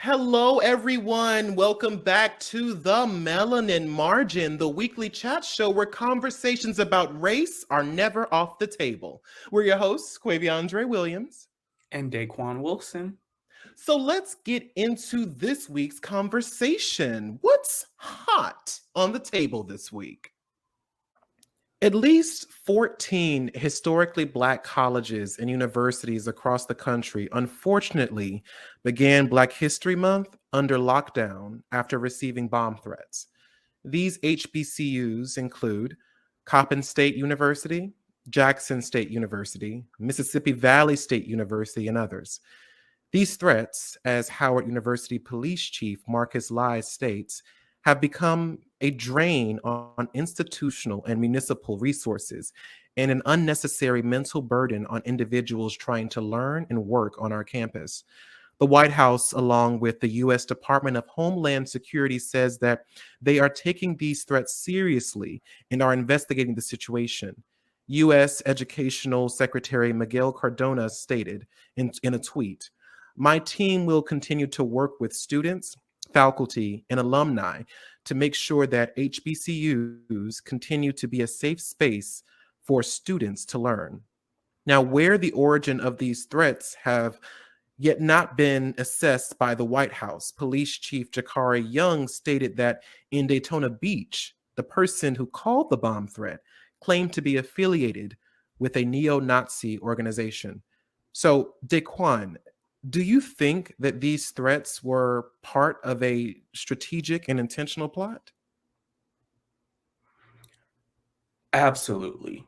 Hello, everyone. Welcome back to the Melanin Margin, the weekly chat show where conversations about race are never off the table. We're your hosts, Quaviondre Williams. And Daquon Wilson. So let's get into this week's conversation. What's hot on the table this week? At least 14 historically Black colleges and universities across the country, unfortunately, began Black History Month under lockdown after receiving bomb threats. These HBCUs include Coppin State University, Jackson State University, Mississippi Valley State University, and others. These threats, as Howard University Police Chief Marcus Lye states, have become a drain on institutional and municipal resources and an unnecessary mental burden on individuals trying to learn and work on our campus. The White House, along with the U.S. Department of Homeland Security, says that they are taking these threats seriously and are investigating the situation. U.S. Educational Secretary Miguel Cardona stated in a tweet, "My team will continue to work with students, faculty, and alumni to make sure that HBCUs continue to be a safe space for students to learn." Now, where the origin of these threats have yet not been assessed by the White House, Police Chief Jakari Young stated that in Daytona Beach, the person who called the bomb threat claimed to be affiliated with a neo-Nazi organization. So, Daquon, do you think that these threats were part of a strategic and intentional plot? Absolutely.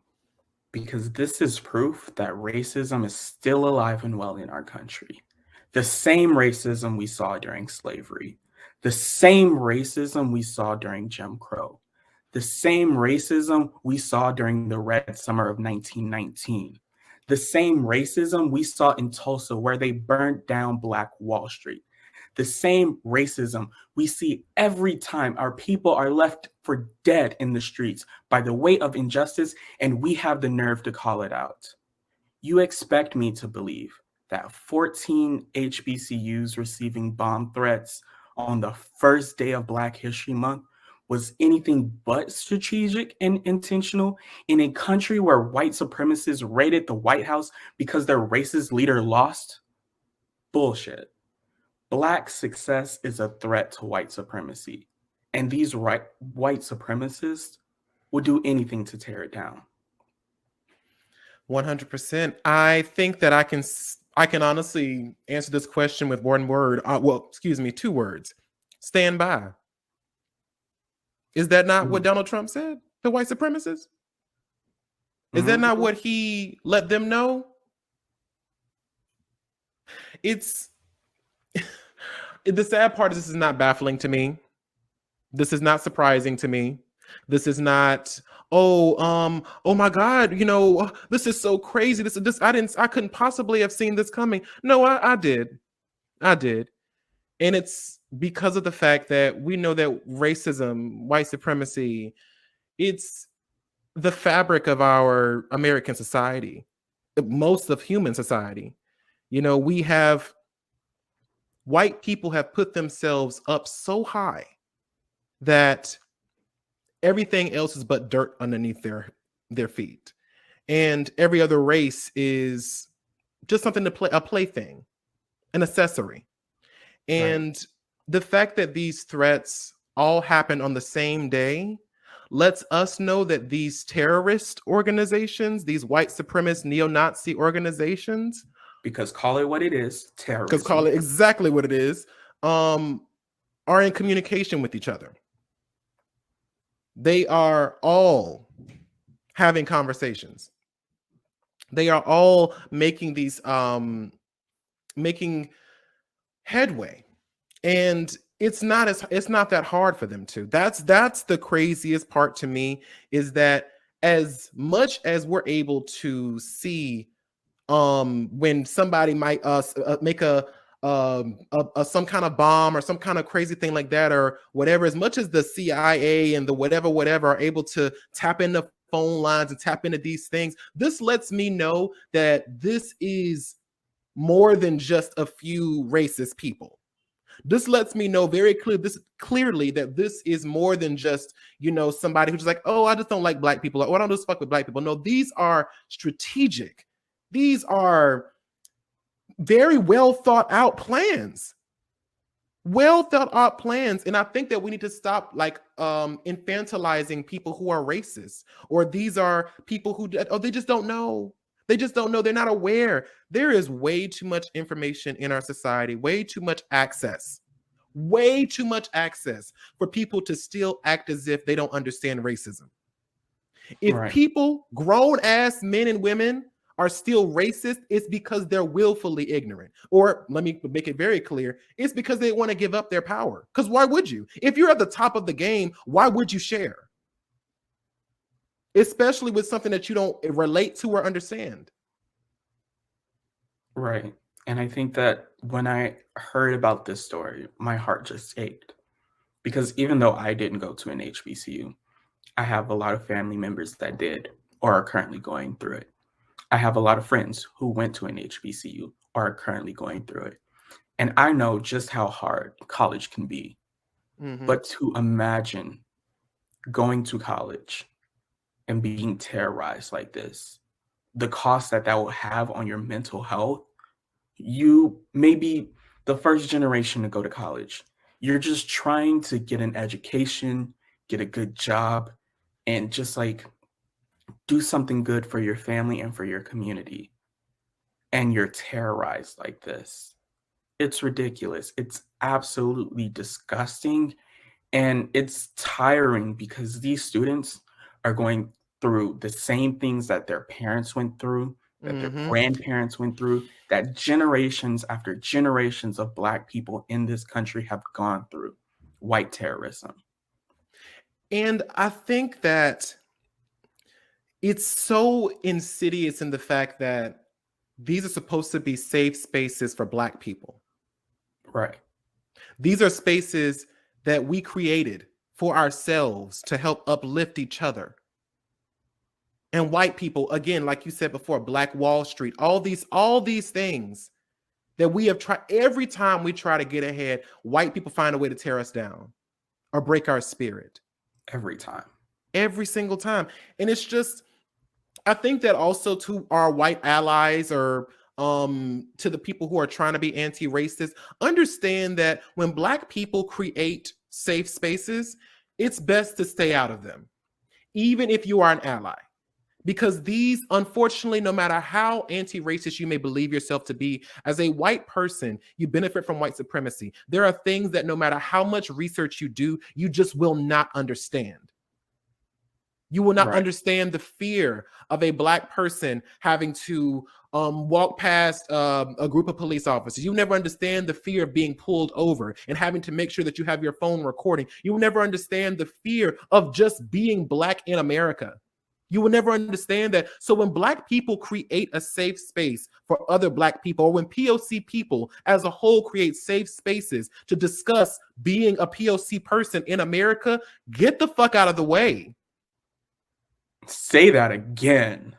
Because this is proof that racism is still alive and well in our country. The same racism we saw during slavery, the same racism we saw during Jim Crow, the same racism we saw during the Red Summer of 1919, the same racism we saw in Tulsa where they burned down Black Wall Street, the same racism we see every time our people are left for dead in the streets by the weight of injustice, and we have the nerve to call it out. You expect me to believe that 14 HBCUs receiving bomb threats on the first day of Black History Month was anything but strategic and intentional in a country where white supremacists raided the White House because their racist leader lost? Bullshit. Black success is a threat to white supremacy, and these white supremacists will do anything to tear it down. 100%. I think that I can honestly answer this question with one word. Two words. Stand by. Is that not what Donald Trump said to white supremacists? Is that not what he let them know? It's the sad part is this is not baffling to me. This is not surprising to me. This is not, oh my God, this is so crazy. I couldn't possibly have seen this coming. No, I did. And it's because of the fact that we know that racism, white supremacy, it's the fabric of our American society, most of human society. White people have put themselves up so high that everything else is but dirt underneath their feet. And every other race is just something to play, a plaything, an accessory. And the fact that these threats all happen on the same day lets us know that these terrorist organizations, these white supremacist neo-Nazi organizations, because call it what it is, terrorism. Because call it exactly what it is, are in communication with each other. They are all having conversations. They are all making these making headway, and it's not that hard for them to. That's the craziest part to me, is that as much as we're able to see when somebody might make a some kind of bomb or some kind of crazy thing like that or whatever, as much as the CIA and the whatever are able to tap into phone lines and tap into these things, this lets me know that this is more than just a few racist people. This lets me know very clearly that this is more than just, somebody who's just like, oh, I just don't like black people, or I don't just fuck with black people. No, these are strategic. These are very well thought out plans. Well thought out plans. And I think that we need to stop infantilizing people who are racist, or these are people who they just don't know. They just don't know. They're not aware. There is way too much information in our society, way too much access for people to still act as if they don't understand racism. If people, grown ass men and women, are still racist, it's because they're willfully ignorant. Or let me make it very clear, it's because they want to give up their power. Because why would you? If you're at the top of the game, why would you share? Especially with something that you don't relate to or understand. Right. And I think that when I heard about this story, my heart just ached. Because even though I didn't go to an HBCU, I have a lot of family members that did or are currently going through it. I have a lot of friends who went to an HBCU or are currently going through it. And I know just how hard college can be. Mm-hmm. But to imagine going to college and being terrorized like this, the cost that will have on your mental health, you may be the first generation to go to college. You're just trying to get an education, get a good job, and just do something good for your family and for your community. And you're terrorized like this. It's ridiculous. It's absolutely disgusting. And it's tiring because these students are going through the same things that their parents went through, that their grandparents went through, that generations after generations of Black people in this country have gone through: white terrorism. And I think that it's so insidious in the fact that these are supposed to be safe spaces for Black people. Right. These are spaces that we created for ourselves to help uplift each other. And white people, again, like you said before, Black Wall Street, all these things that we have tried. Every time we try to get ahead, white people find a way to tear us down or break our spirit. Every time. Every single time. And it's just, I think that also to our white allies, or to the people who are trying to be anti-racist, understand that when Black people create safe spaces, it's best to stay out of them, even if you are an ally. Because these, unfortunately, no matter how anti-racist you may believe yourself to be, as a white person, you benefit from white supremacy. There are things that no matter how much research you do, you just will not understand. You will not understand the fear of a Black person having to walk past a group of police officers. You never understand the fear of being pulled over and having to make sure that you have your phone recording. You will never understand the fear of just being Black in America. You will never understand that. So when Black people create a safe space for other Black people, or when POC people as a whole create safe spaces to discuss being a POC person in America, get the fuck out of the way. Say that again.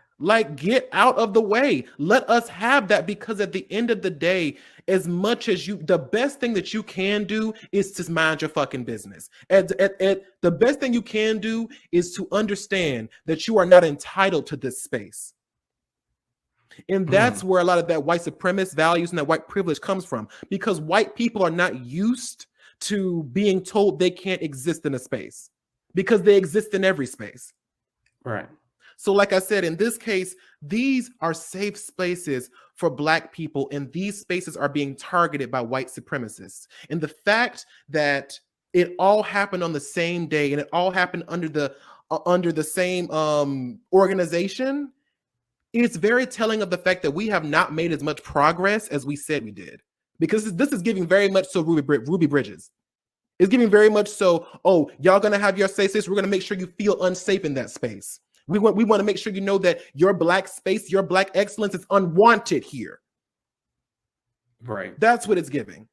Get out of the way. Let us have that, because at the end of the day, as much as the best thing that you can do is to mind your fucking business. The best thing you can do is to understand that you are not entitled to this space. And that's where a lot of that white supremacist values and that white privilege comes from, because white people are not used to being told they can't exist in a space, because they exist in every space. Right. So like I said, in this case, these are safe spaces for Black people, and these spaces are being targeted by white supremacists. And the fact that it all happened on the same day, and it all happened under the same organization, it's very telling of the fact that we have not made as much progress as we said we did. Because this is giving very much so Ruby Bridges. It's giving very much so, oh, y'all gonna have your safe space. We're gonna make sure you feel unsafe in that space. We want to make sure you know that your Black space, your Black excellence is unwanted here. Right. That's what it's giving.